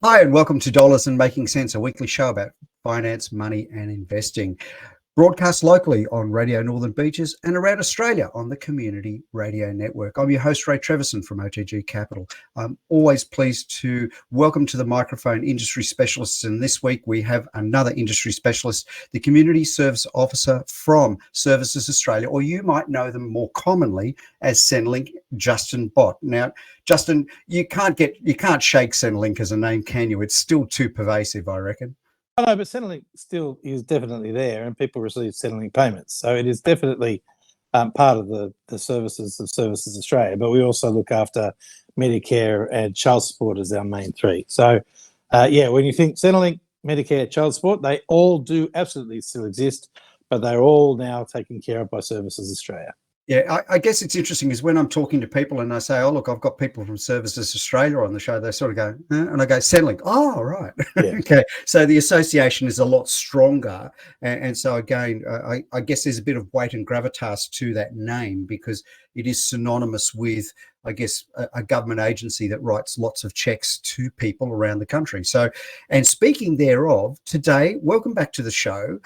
Hi, and welcome to Dollars and Making Sense, a weekly show about finance, money, and investing. Broadcast locally on Radio Northern Beaches and around Australia on the Community Radio Network. I'm your host, Ray Treverson from OTG Capital. I'm always pleased to welcome to the microphone industry specialists, and this week we have another industry specialist, the Community Service Officer from Services Australia, or you might know them more commonly as Centrelink, Justin Bott. Now, Justin, you can't shake Centrelink as a name, can you? It's still too pervasive, I reckon. Oh, no, but Centrelink still is definitely there, and people receive Centrelink payments. So it is definitely part of the services of Services Australia. But we also look after Medicare and child support as our main three. So, when you think Centrelink, Medicare, child support, they all do absolutely still exist, but they're all now taken care of by Services Australia. Yeah, I guess it's interesting is when I'm talking to people and I say, oh, look, I've got people from Services Australia on the show, they sort of go, and I go, Centrelink. Oh, right. Yeah. Okay. So the association is a lot stronger. And so, again, I guess there's a bit of weight and gravitas to that name because it is synonymous with, I guess, a government agency that writes lots of checks to people around the country. So, and speaking thereof, today, welcome back to the show.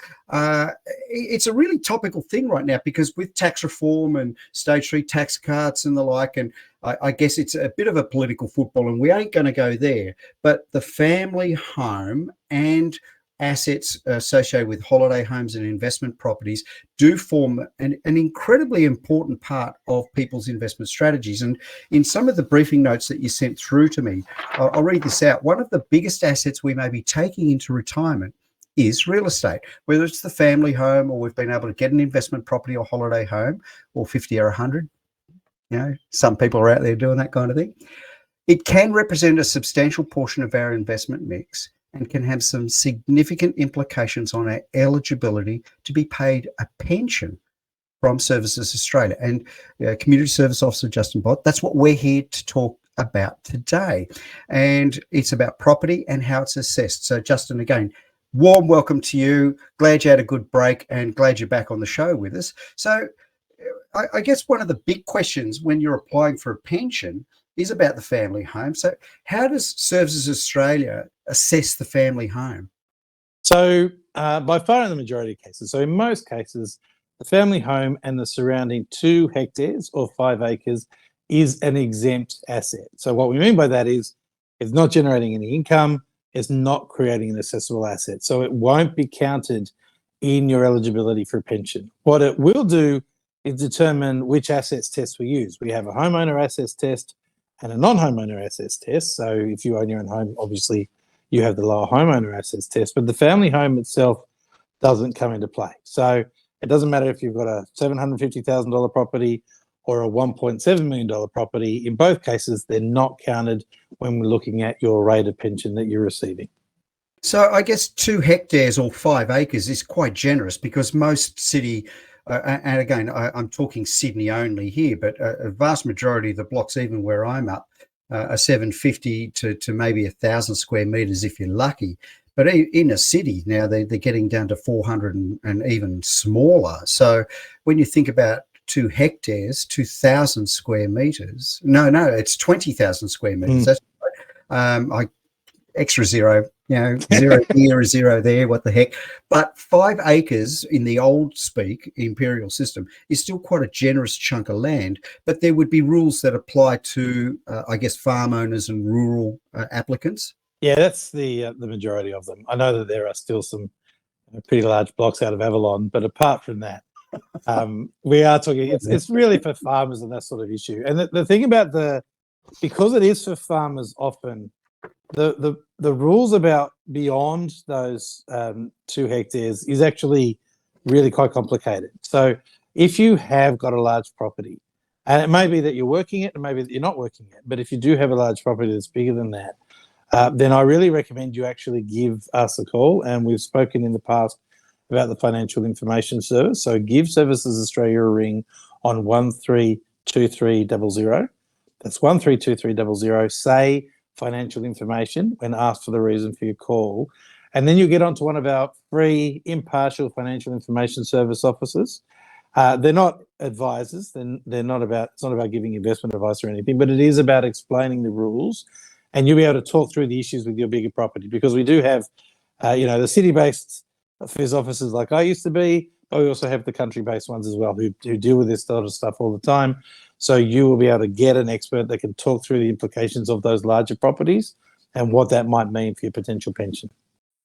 It's a really topical thing right now because with tax reform and stage 3 tax cuts and the like, and I guess it's a bit of a political football, and we ain't going to go there. But the family home and assets associated with holiday homes and investment properties do form an incredibly important part of people's investment strategies. And in some of the briefing notes that you sent through to me, I'll read this out. One of the biggest assets we may be taking into retirement is real estate, whether it's the family home or we've been able to get an investment property or holiday home or 50 or 100. You know, some people are out there doing that kind of thing. It can represent a substantial portion of our investment mix and can have some significant implications on our eligibility to be paid a pension from Services Australia. And Community Service Officer Justin Bott, that's what we're here to talk about today. And it's about property and how it's assessed. So Justin, again, warm welcome to you. Glad you had a good break and glad you're back on the show with us. So I guess one of the big questions when you're applying for a pension is about the family home. So how does Services Australia assess the family home? So by far in the majority of cases, so in most cases, the family home and the surrounding 2 hectares or 5 acres is an exempt asset. So what we mean by that is it's not generating any income, it's not creating an assessable asset. So it won't be counted in your eligibility for a pension. What it will do is determine which assets test we use. We have a homeowner assets test and a non-homeowner assets test. So if you own your own home, obviously you have the lower homeowner assets test, but the family home itself doesn't come into play. So it doesn't matter if you've got a $750,000 property or a $1.7 million property. In both cases, they're not counted when we're looking at your rate of pension that you're receiving. So I guess 2 hectares or 5 acres is quite generous because most city, and again, I'm talking Sydney only here, but a vast majority of the blocks, even where I'm up, are 750 to maybe 1,000 square metres if you're lucky. But in a city now, they're getting down to 400 and even smaller. So when you think about 2 hectares, 2,000 square metres, no, it's 20,000 square metres. That's right. Extra zero, zero here, zero there, what the heck. But 5 acres in the old speak imperial system is still quite a generous chunk of land, but there would be rules that apply to, I guess, farm owners and rural applicants. Yeah, that's the majority of them. I know that there are still some pretty large blocks out of Avalon, but apart from that, we are talking, it's really for farmers and that sort of issue. And the thing about because it is for farmers often, the rules about beyond those 2 hectares is actually really quite complicated. So if you have got a large property, and it may be that you're working it, and maybe that you're not working it, but if you do have a large property that's bigger than that, then I really recommend you actually give us a call. And we've spoken in the past about the Financial Information Service. So give Services Australia a ring on 132300. That's 132300. Say financial information when asked for the reason for your call. And then you get onto one of our free impartial financial information service officers. They're not advisors. It's not about giving investment advice or anything, but it is about explaining the rules and you'll be able to talk through the issues with your bigger property, because we do have, the city-based affairs officers like I used to be, but we also have the country-based ones as well who deal with this sort of stuff all the time. So you will be able to get an expert that can talk through the implications of those larger properties and what that might mean for your potential pension.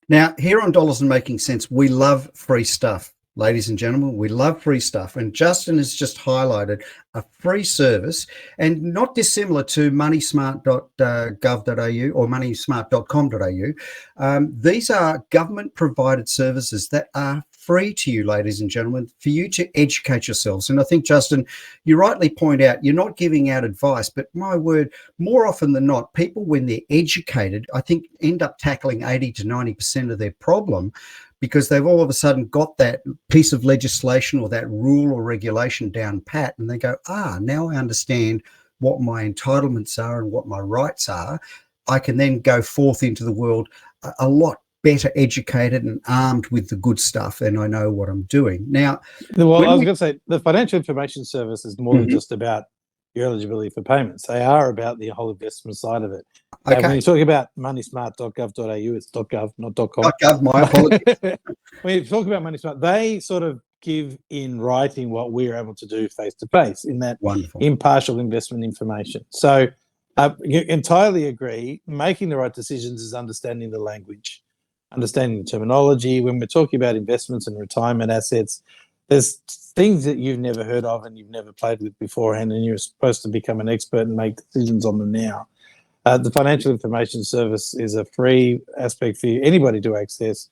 Now, here on Dollars and Making Sense, we love free stuff. Ladies and gentlemen, we love free stuff. And Justin has just highlighted a free service, and not dissimilar to moneysmart.gov.au or moneysmart.com.au. These are government-provided services that are free to you, ladies and gentlemen, for you to educate yourselves. And I think, Justin, you rightly point out, you're not giving out advice, but my word, more often than not, people, when they're educated, I think end up tackling 80 to 90% of their problem, because they've all of a sudden got that piece of legislation or that rule or regulation down pat, and they go, now I understand what my entitlements are and what my rights are. I can then go forth into the world a lot better educated and armed with the good stuff, and I know what I'm doing. Now, well, I was going to say, the Financial Information Service is more than just about your eligibility for payments. They are about the whole investment side of it. Okay. When you talk about moneysmart.gov.au, it's .gov, not .com. .gov, my apologies. When you talk about MoneySmart, they sort of give in writing what we're able to do face-to-face in that impartial investment information. So you entirely agree, making the right decisions is understanding the language, understanding the terminology. When we're talking about investments and retirement assets, there's things that you've never heard of and you've never played with beforehand, and you're supposed to become an expert and make decisions on them now. The Financial Information Service is a free aspect for anybody to access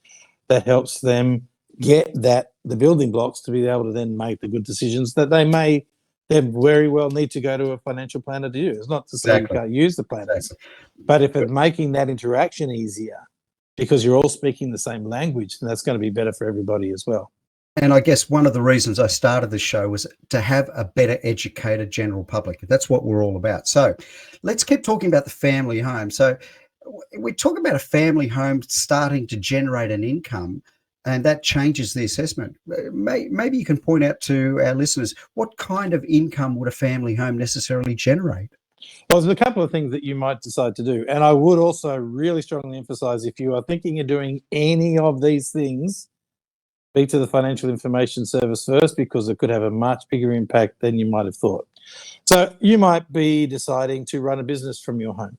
that helps them get the building blocks to be able to then make the good decisions that they very well need to go to a financial planner to do. It's not to say you can't use the planners, but if it's making that interaction easier because you're all speaking the same language, then that's going to be better for everybody as well. And I guess one of the reasons I started this show was to have a better educated general public. That's what we're all about. So let's keep talking about the family home. So we talk about a family home starting to generate an income, and that changes the assessment. Maybe you can point out to our listeners, what kind of income would a family home necessarily generate? Well, there's a couple of things that you might decide to do. And I would also really strongly emphasize, if you are thinking of doing any of these things, speak to the Financial Information Service first, because it could have a much bigger impact than you might have thought. So you might be deciding to run a business from your home.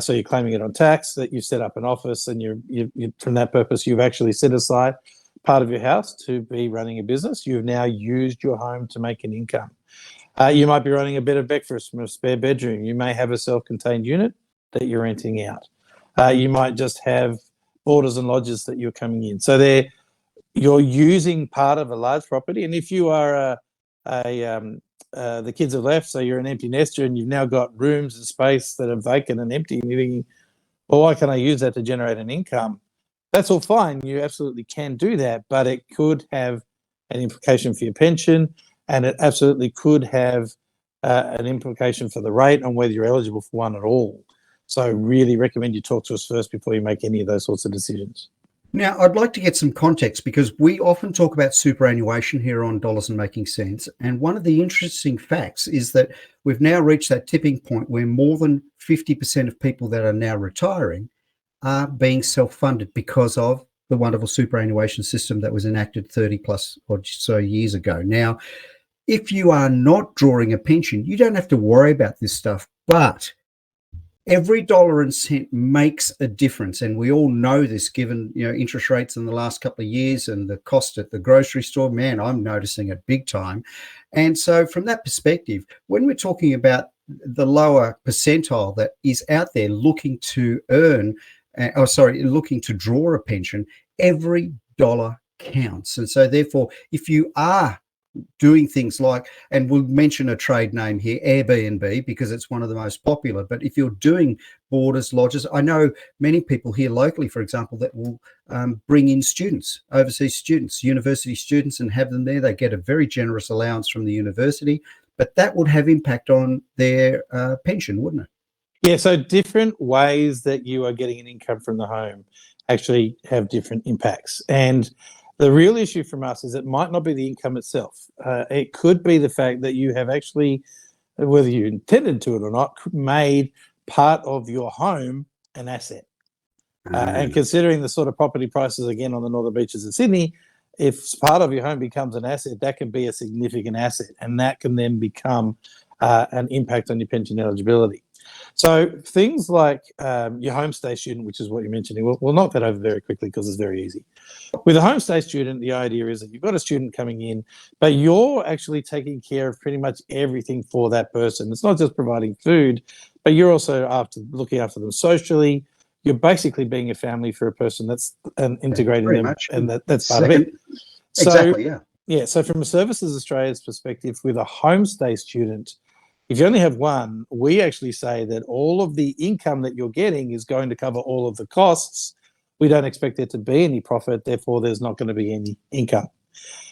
So you're claiming it on tax, that you've set up an office, and you from that purpose, you've actually set aside part of your house to be running a business. You've now used your home to make an income. You might be running a bed and breakfast from a spare bedroom. You may have a self-contained unit that you're renting out. You might just have boarders and lodgers that you're coming in. So you're using part of a large property. And if you are the kids have left, so you're an empty nester and you've now got rooms and space that are vacant and empty, and you're thinking, well, why can't I use that to generate an income? That's all fine. You absolutely can do that, but it could have an implication for your pension, and it absolutely could have an implication for the rate and whether you're eligible for one at all. So I really recommend you talk to us first before you make any of those sorts of decisions. Now, I'd like to get some context, because we often talk about superannuation here on Dollars and Making Sense. And one of the interesting facts is that we've now reached that tipping point where more than 50% of people that are now retiring are being self-funded because of the wonderful superannuation system that was enacted 30 plus or so years ago. Now, if you are not drawing a pension, you don't have to worry about this stuff, but every dollar and cent makes a difference, and we all know this, given interest rates in the last couple of years and the cost at the grocery store. Man, I'm noticing it big time. And so from that perspective, when we're talking about the lower percentile that is out there looking to looking to draw a pension, every dollar counts. And so therefore, if you are doing things like, and we'll mention a trade name here, Airbnb, because it's one of the most popular, but if you're doing boarders, lodges, I know many people here locally, for example, that will bring in students, overseas students, university students, and have them there. They get a very generous allowance from the university, but that would have impact on their pension, wouldn't it? Yeah, so different ways that you are getting an income from the home actually have different impacts. And the real issue from us is it might not be the income itself. It could be the fact that you have actually, whether you intended to it or not, made part of your home an asset. And considering the sort of property prices, again, on the northern beaches of Sydney, if part of your home becomes an asset, that can be a significant asset, and that can then become an impact on your pension eligibility. So things like your homestay student, which is what you're mentioning, we'll knock that over very quickly because it's very easy. With a homestay student, the idea is that you've got a student coming in, but you're actually taking care of pretty much everything for that person. It's not just providing food, but you're also looking after them socially. You're basically being a family for a person that's integrating them, much. and that's part of it. So, exactly, yeah. Yeah, so from a Services Australia's perspective, with a homestay student, if you only have one, we actually say that all of the income that you're getting is going to cover all of the costs. We don't expect there to be any profit, therefore there's not going to be any income.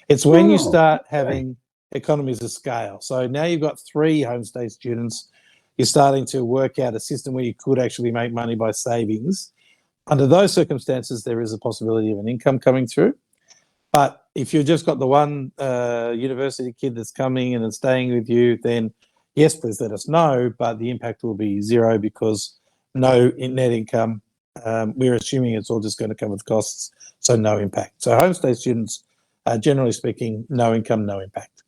It's when you start having economies of scale. So now you've got 3 homestay students, you're starting to work out a system where you could actually make money by savings. Under those circumstances, there is a possibility of an income coming through. But if you've just got the one university kid that's coming and staying with you, then yes, please let us know, but the impact will be 0 because no net income. We're assuming it's all just going to cover the costs, so no impact. So homestay students, generally speaking, no income, no impact.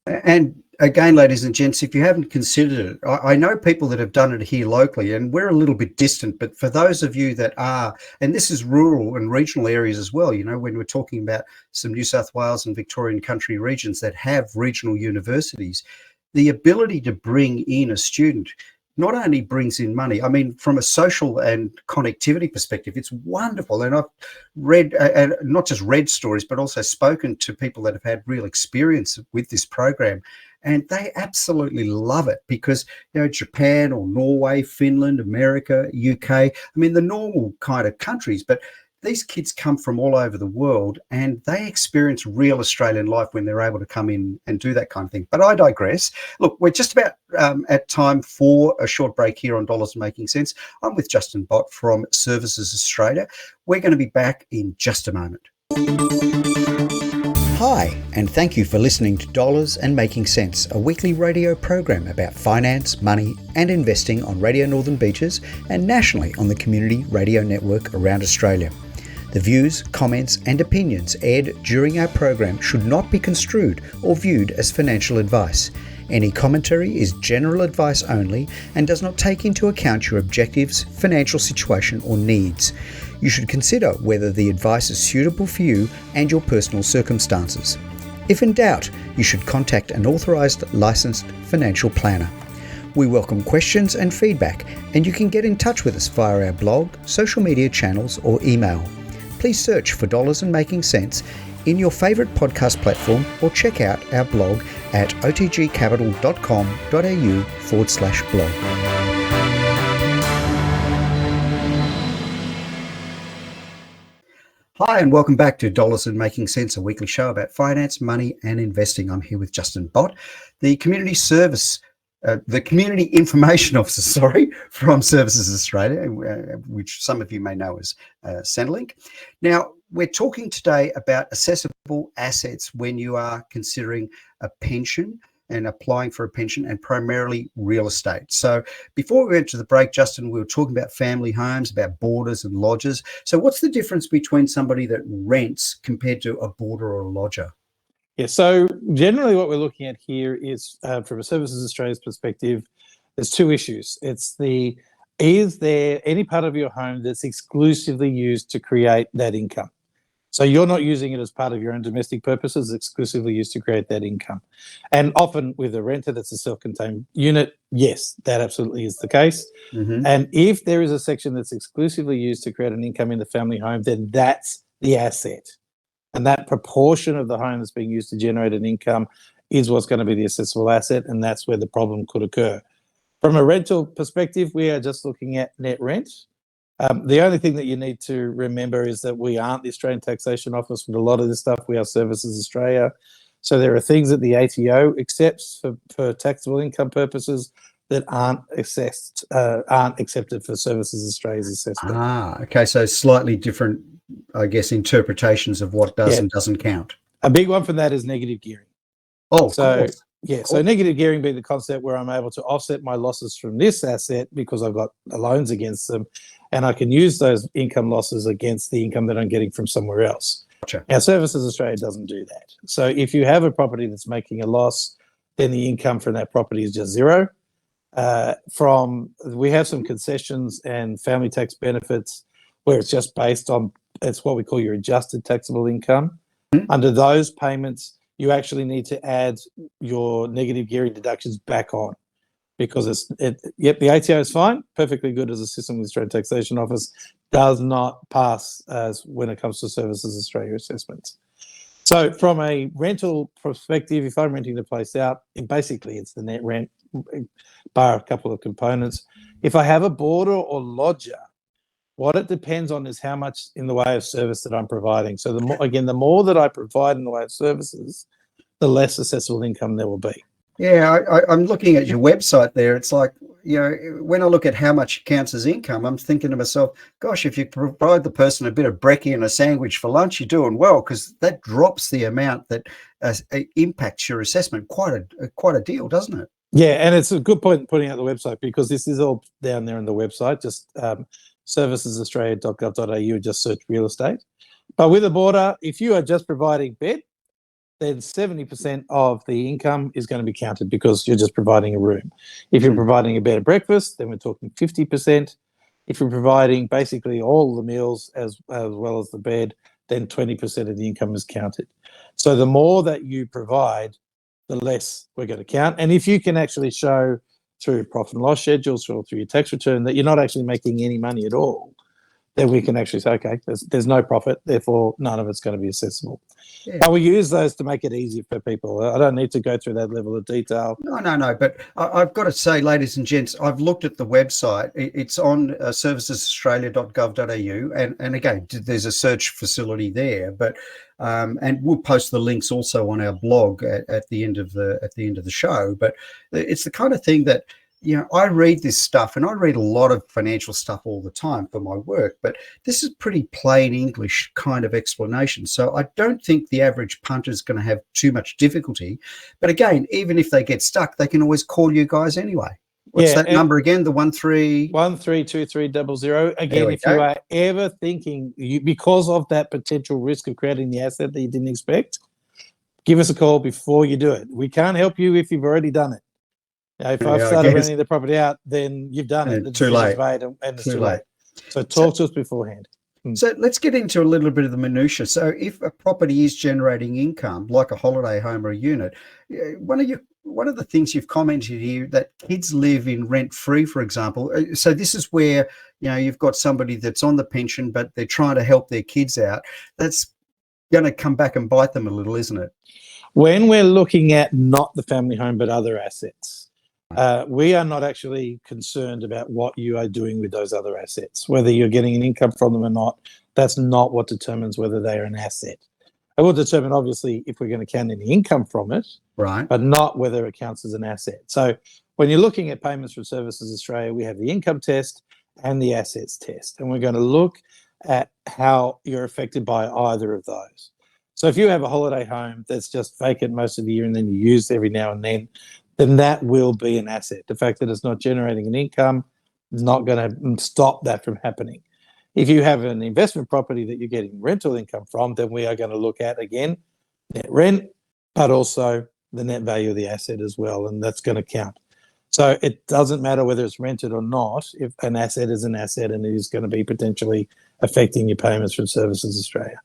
And again, ladies and gents, if you haven't considered it, I know people that have done it here locally, and we're a little bit distant, but for those of you that are, and this is rural and regional areas as well, you know, when we're talking about some New South Wales and Victorian country regions that have regional universities, the ability to bring in a student not only brings in money, I mean, from a social and connectivity perspective, it's wonderful. And I've read, and not just read stories, but also spoken to people that have had real experience with this program. And they absolutely love it because, you know, Japan or Norway, Finland, America, UK, I mean, the normal kind of countries, but these kids come from all over the world and they experience real Australian life when they're able to come in and do that kind of thing. But I digress. Look, we're just about at time for a short break here on Dollars and Making Sense. I'm with Justin Bott from Services Australia. We're going to be back in just a moment. Hi, and thank you for listening to Dollars and Making Sense, a weekly radio program about finance, money and investing on Radio Northern Beaches and nationally on the Community Radio Network around Australia. The views, comments and opinions aired during our program should not be construed or viewed as financial advice. Any commentary is general advice only and does not take into account your objectives, financial situation or needs. You should consider whether the advice is suitable for you and your personal circumstances. If in doubt, you should contact an authorised licensed financial planner. We welcome questions and feedback, and you can get in touch with us via our blog, social media channels or email. Please search for Dollars and Making Sense in your favourite podcast platform or check out our blog at otgcapital.com.au/blog. Hi, and welcome back to Dollars and Making Sense, a weekly show about finance, money and investing. I'm here with Justin Bott, the Community Information Officer, from Services Australia, which some of you may know as Centrelink. Now, we're talking today about accessible assets when you are considering a pension and applying for a pension, and primarily real estate. So before we went to the break, Justin, we were talking about family homes, about boarders and lodgers. So what's the difference between somebody that rents compared to a boarder or a lodger? Yeah, so generally what we're looking at here is, from a Services Australia's perspective, there's 2 issues. Is there any part of your home that's exclusively used to create that income? So you're not using it as part of your own domestic purposes, exclusively used to create that income. And often with a renter that's a self-contained unit, yes, that absolutely is the case. Mm-hmm. And if there is a section that's exclusively used to create an income in the family home, then that's the asset. And that proportion of the home that's being used to generate an income is what's going to be the accessible asset, and that's where the problem could occur. From a rental perspective, we are just looking at net rent. The only thing that you need to remember is that we aren't the Australian Taxation Office with a lot of this stuff. We are Services Australia. So there are things that the ATO accepts for taxable income purposes that aren't accepted for Services Australia's assessment. Okay. So slightly different, I guess, interpretations of what does and doesn't count. A big one from that is negative gearing. Oh, so Yeah, so negative gearing being the concept where I'm able to offset my losses from this asset because I've got loans against them, and I can use those income losses against the income that I'm getting from somewhere else. Gotcha. Now, Services Australia doesn't do that. So if you have a property that's making a loss, then the income from that property is just zero. We have some concessions and family tax benefits where it's just based on, it's what we call your adjusted taxable income. Mm-hmm. Under those payments, you actually need to add your negative gearing deductions back on because the ATO is fine, perfectly good as a system with the Australian Taxation Office, does not pass as when it comes to Services Australia assessments. So from a rental perspective, if I'm renting the place out, basically it's the net rent, bar a couple of components. If I have a boarder or lodger, what it depends on is how much in the way of service that I'm providing. So the more that I provide in the way of services, the less assessable income there will be. Yeah, I'm looking at your website there. It's like, when I look at how much counts as income, I'm thinking to myself, gosh, if you provide the person a bit of brekkie and a sandwich for lunch, you're doing well, because that drops the amount that impacts your assessment quite a deal, doesn't it? Yeah, and it's a good point putting out the website, because this is all down there on the website. Just servicesaustralia.gov.au, just search real estate. But with a boarder, if you are just providing bed, then 70% of the income is going to be counted because you're just providing a room. If you're providing a bed and breakfast, then we're talking 50%. If you're providing basically all the meals as well as the bed, then 20% of the income is counted. So the more that you provide, the less we're going to count. And if you can actually show through profit and loss schedules or through your tax return that you're not actually making any money at all, then we can actually say, okay, there's no profit, therefore none of it's going to be assessable. Yeah. But we use those to make it easier for people. I don't need to go through that level of detail. No. But I've got to say, ladies and gents, I've looked at the website. It's on servicesaustralia.gov.au, and again, there's a search facility there. But and we'll post the links also on our blog at the end of the show. But it's the kind of thing that, I read this stuff, and I read a lot of financial stuff all the time for my work, but this is pretty plain English kind of explanation. So I don't think the average punter is going to have too much difficulty. But again, even if they get stuck, they can always call you guys anyway. What's that number again? The 132300. Again, if you are ever thinking, because of that potential risk of creating the asset that you didn't expect, give us a call before you do it. We can't help you if you've already done it. If I've started renting the property out, then you've done it. Too late. And it's too late. So talk to us beforehand. So let's get into a little bit of the minutiae. So if a property is generating income, like a holiday home or a unit, one of the things you've commented here, that kids live in rent-free, for example. So this is where, you've got somebody that's on the pension, but they're trying to help their kids out. That's going to come back and bite them a little, isn't it? When we're looking at not the family home, but other assets, we are not actually concerned about what you are doing with those other assets, whether you're getting an income from them or not. That's not what determines whether they're an asset. It will determine, obviously, if we're going to count any income from it, right? But not whether it counts as an asset. So when you're looking at payments from Services Australia, we have the income test and the assets test, and we're going to look at how you're affected by either of those. So if you have a holiday home that's just vacant most of the year and then you use every now and then that will be an asset. The fact that it's not generating an income is not going to stop that from happening. If you have an investment property that you're getting rental income from, then we are going to look at, again, net rent, but also the net value of the asset as well, and that's going to count. So it doesn't matter whether it's rented or not. If an asset is an asset, and it is going to be potentially affecting your payments from Services Australia.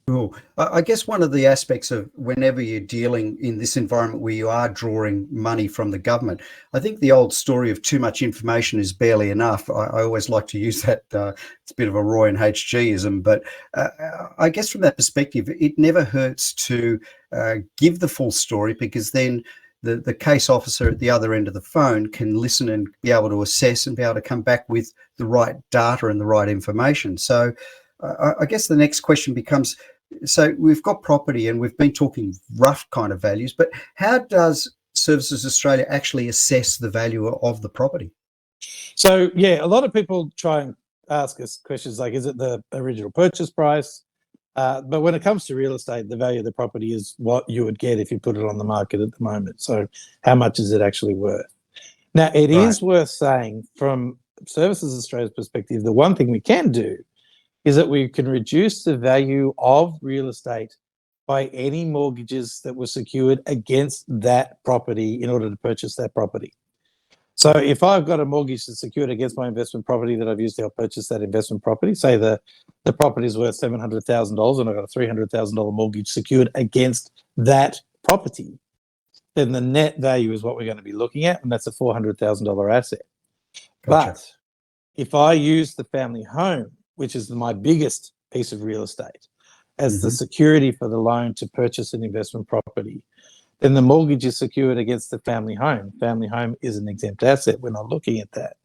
Cool. I guess one of the aspects of whenever you're dealing in this environment where you are drawing money from the government, I think the old story of too much information is barely enough. I always like to use that. It's a bit of a Roy and HG-ism, but I guess from that perspective, it never hurts to give the full story, because then the case officer at the other end of the phone can listen and be able to assess and be able to come back with the right data and the right information. So I guess the next question becomes, so we've got property and we've been talking rough kind of values, but how does Services Australia actually assess the value of the property? So, yeah, a lot of people try and ask us questions like, is it the original purchase price? But when it comes to real estate, the value of the property is what you would get if you put it on the market at the moment. So how much is it actually worth? Now, it is worth saying from Services Australia's perspective, the one thing we can do is that we can reduce the value of real estate by any mortgages that were secured against that property in order to purchase that property. So if I've got a mortgage that's secured against my investment property that I've used to help purchase that investment property, say the property is worth $700,000 and I've got a $300,000 mortgage secured against that property, then the net value is what we're going to be looking at, and that's a $400,000 asset. Gotcha. But if I use the family home, which is my biggest piece of real estate, as the security for the loan to purchase an investment property, then the mortgage is secured against the family home. Family home is an exempt asset. We're not looking at that.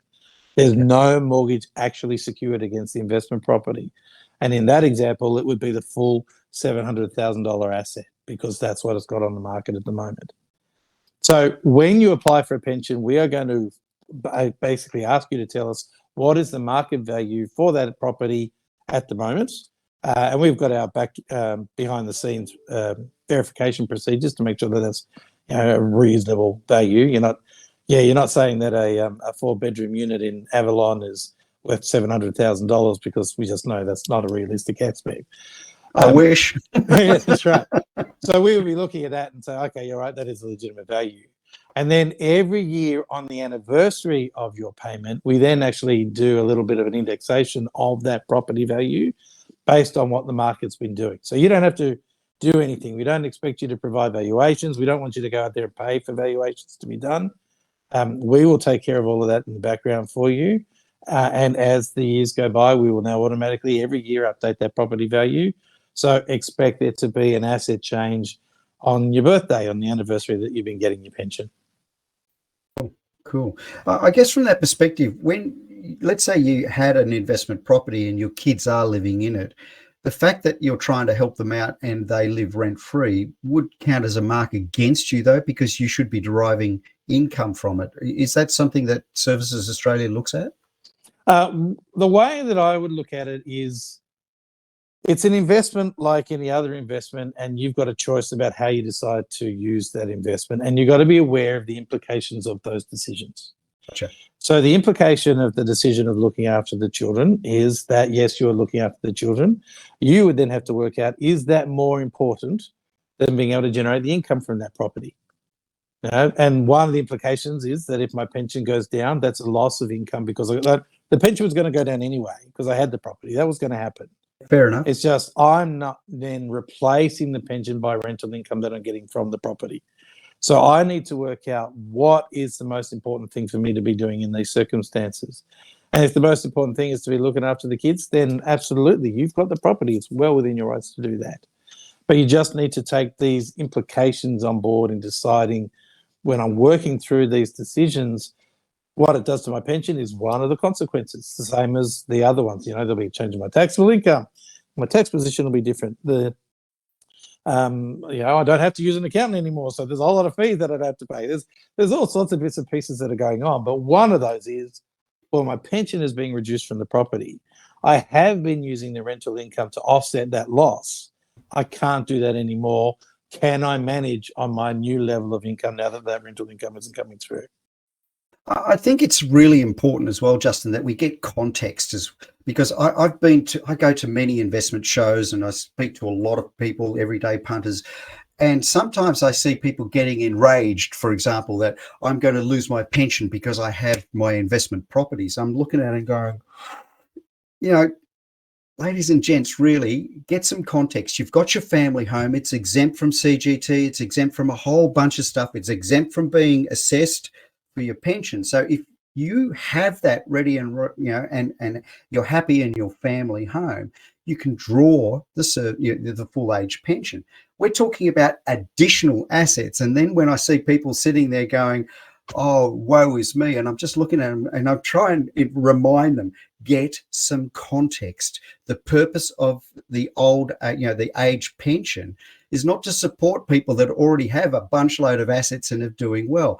There's no mortgage actually secured against the investment property. And in that example, it would be the full $700,000 asset, because that's what it's got on the market at the moment. So when you apply for a pension, we are going to basically ask you to tell us what is the market value for that property at the moment. And we've got our behind the scenes verification procedures to make sure that that's a reasonable value. You're not saying that a 4-bedroom unit in Avalon is worth $700,000, because we just know that's not a realistic aspect. I wish. Yeah, that's right. So we will be looking at that and say, okay, you're right, that is a legitimate value. And then every year on the anniversary of your payment, we then actually do a little bit of an indexation of that property value based on what the market's been doing. So you don't have to do anything. We don't expect you to provide valuations. We don't want you to go out there and pay for valuations to be done. We will take care of all of that in the background for you. And as the years go by, we will now automatically every year update that property value. So expect there to be an asset change on your birthday, on the anniversary that you've been getting your pension. Cool. I guess from that perspective, when, let's say you had an investment property and your kids are living in it, the fact that you're trying to help them out and they live rent-free would count as a mark against you, though, because you should be deriving income from it. Is that something that Services Australia looks at? The way that I would look at it is, it's an investment like any other investment, and you've got a choice about how you decide to use that investment, and you've got to be aware of the implications of those decisions. Gotcha. So the implication of the decision of looking after the children is that, yes, you're looking after the children. You would then have to work out, is that more important than being able to generate the income from that property? You know? And one of the implications is that if my pension goes down, that's a loss of income, because the pension was going to go down anyway because I had the property. That was going to happen. Fair enough. It's just I'm not then replacing the pension by rental income that I'm getting from the property. So I need to work out what is the most important thing for me to be doing in these circumstances. And if the most important thing is to be looking after the kids, then absolutely, you've got the property. It's well within your rights to do that. But you just need to take these implications on board in deciding, when I'm working through these decisions, what it does to my pension is one of the consequences, the same as the other ones. You know, there'll be a change in my taxable income. My tax position will be different. I don't have to use an accountant anymore, so there's a whole lot of fees that I'd have to pay. There's all sorts of bits and pieces that are going on, but one of those is, well, my pension is being reduced from the property. I have been using the rental income to offset that loss. I can't do that anymore. Can I manage on my new level of income now that that rental income isn't coming through? I think it's really important as well, Justin, that we get context, because I go to many investment shows and I speak to a lot of people, everyday punters, and sometimes I see people getting enraged, for example, that I'm going to lose my pension because I have my investment properties. I'm looking at it and going, ladies and gents, really get some context. You've got your family home. It's exempt from CGT. It's exempt from a whole bunch of stuff. It's exempt from being assessed for your pension. So if you have that ready and and you're happy in your family home, you can draw the full age pension. We're talking about additional assets. And then when I see people sitting there going, oh, woe is me, and I'm just looking at them and I'm trying to remind them, get some context. The purpose of the the age pension is not to support people that already have a bunch load of assets and are doing well,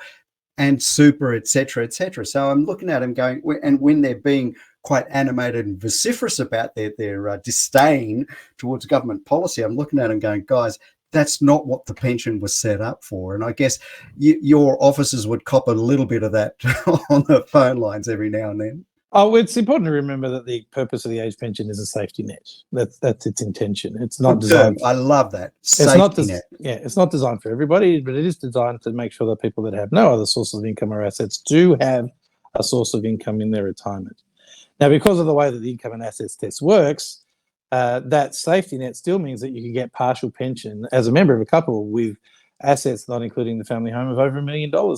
and super, et cetera, et cetera. So I'm looking at them going, and when they're being quite animated and vociferous about their disdain towards government policy, I'm looking at them going, guys, that's not what the pension was set up for. And I guess your officers would cop a little bit of that on the phone lines every now and then. Oh, it's important to remember that the purpose of the age pension is a safety net. That's its intention. It's not designed. I love that. Safety net. Yeah, it's not designed for everybody, but it is designed to make sure that people that have no other sources of income or assets do have a source of income in their retirement. Now, because of the way that the income and assets test works, that safety net still means that you can get partial pension as a member of a couple with assets not including the family home of over $1 million now.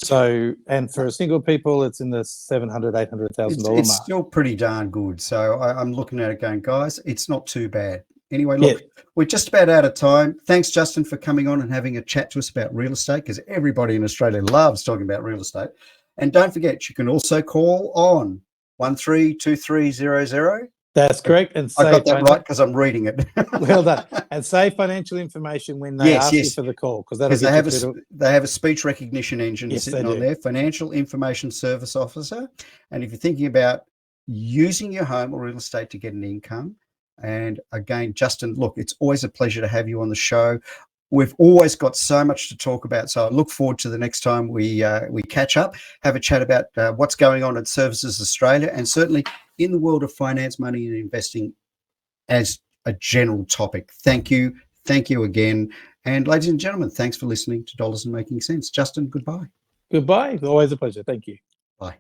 So, and for single people, it's in the $700,000, $800,000 mark. It's still pretty darn good. So I'm looking at it going, guys, it's not too bad. Anyway, look, we're just about out of time. Thanks, Justin, for coming on and having a chat to us about real estate, because everybody in Australia loves talking about real estate. And don't forget, you can also call on 132300. That's correct. And I got that right because I'm reading it. Well done. And say financial information when they ask you for the call, because they have a speech recognition engine sitting on there, Financial Information Service Officer. And if you're thinking about using your home or real estate to get an income, and again, Justin, look, it's always a pleasure to have you on the show. We've always got so much to talk about, so I look forward to the next time we catch up, have a chat about what's going on at Services Australia, and certainly in the world of finance, money and investing as a general topic. Thank you again. And ladies and gentlemen, thanks for listening to Dollars and Making Sense. Justin, goodbye. Goodbye. Always a pleasure. Thank you. Bye.